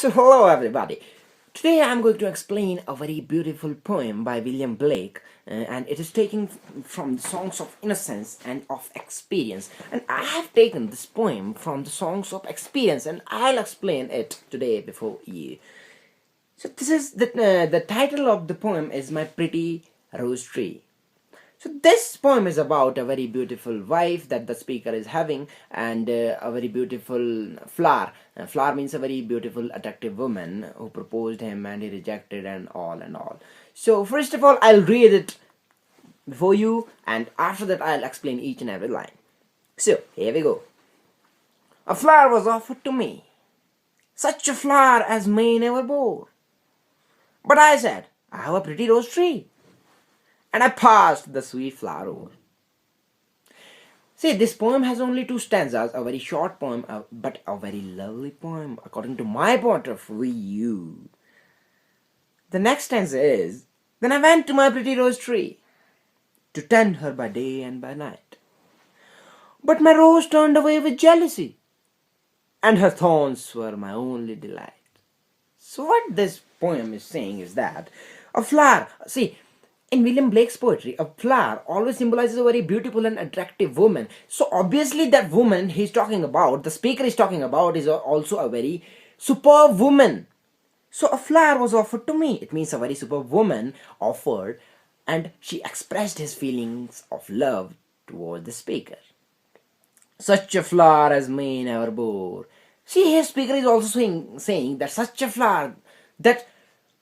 So hello everybody. Today I'm going to explain a very beautiful poem by William Blake, and it is taken from the Songs of Innocence and of Experience. And I have taken this poem from the Songs of Experience, and I'll explain it today before you. So this is the title of the poem is My Pretty Rose Tree. So this poem is about a very beautiful wife that the speaker is having, and a very beautiful flower. Flower means a very beautiful, attractive woman who proposed him and he rejected and all and all. So first of all, I'll read it before you, and after that I'll explain each and every line. So here we go. A flower was offered to me, such a flower as May never bore. But I said, I have a pretty rose tree, and I passed the sweet flower over. See, this poem has only two stanzas, a very short poem, but a very lovely poem, according to my point of view. The next stanza is, Then I went to my pretty rose tree, to tend her by day and by night. But my rose turned away with jealousy, and her thorns were my only delight. So what this poem is saying is that a flower, see, in William Blake's poetry, a flower always symbolizes a very beautiful and attractive woman. So obviously that woman he's talking about, the speaker is talking about, is also a very superb woman. So a flower was offered to me. It means a very superb woman offered, and she expressed his feelings of love toward the speaker. Such a flower as May never bore. See, here speaker is also saying that such a flower that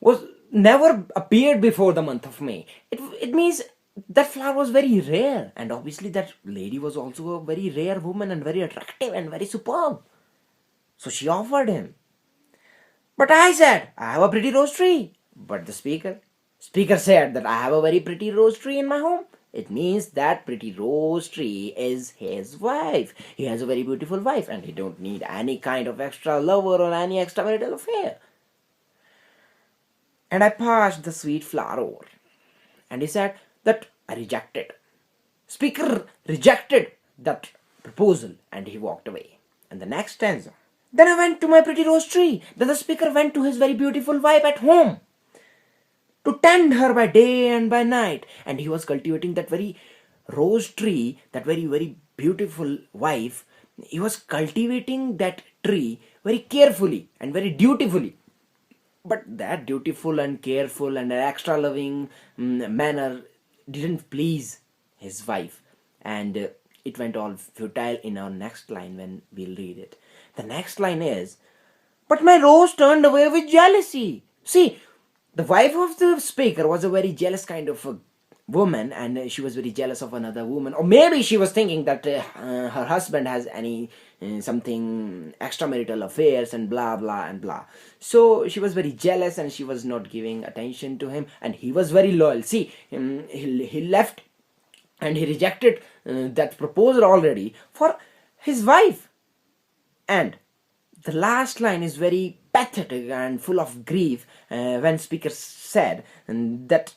was never appeared before the month of May. It means that flower was very rare, and obviously that lady was also a very rare woman and very attractive and very superb. So she offered him. But I said, I have a pretty rose tree. But the speaker said that I have a very pretty rose tree in my home. It means that pretty rose tree is his wife. He has a very beautiful wife, and he don't need any kind of extra lover or any extramarital affair. And I passed the sweet flower over. And he said that I rejected. Speaker rejected that proposal, and he walked away. And the next stanza. Then I went to my pretty rose tree. Then the speaker went to his very beautiful wife at home, to tend her by day and by night. And he was cultivating that very rose tree, that very, very beautiful wife. He was cultivating that tree very carefully and very dutifully. But that dutiful and careful and extra loving manner didn't please his wife. And it went all futile in our next line when we'll read it. The next line is, But my rose turned away with jealousy. See, the wife of the speaker was a very jealous kind of a woman, and she was very jealous of another woman, or maybe she was thinking that her husband has any something extramarital affairs and blah blah and blah. So she was very jealous, and she was not giving attention to him, and he was very loyal. See, he left and he rejected that proposal already for his wife. And the last line is very pathetic and full of grief when speaker said that,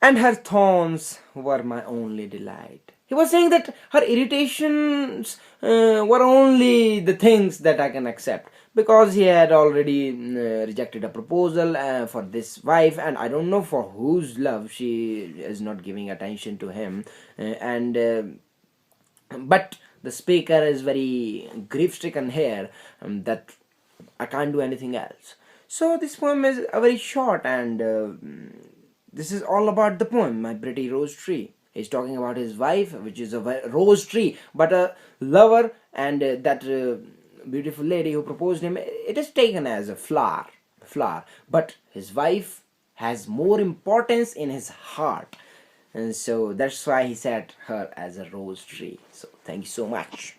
and her thorns were my only delight. He was saying that her irritations were only the things that I can accept, because he had already rejected a proposal for this wife, and I don't know for whose love she is not giving attention to him. But the speaker is very grief-stricken here, that I can't do anything else. So this poem is a very short, and this is all about the poem, My Pretty Rose Tree. He's talking about his wife, which is a rose tree, but a lover, and that beautiful lady who proposed him, it is taken as a flower. But his wife has more importance in his heart. And so that's why he said her as a rose tree. So thank you so much.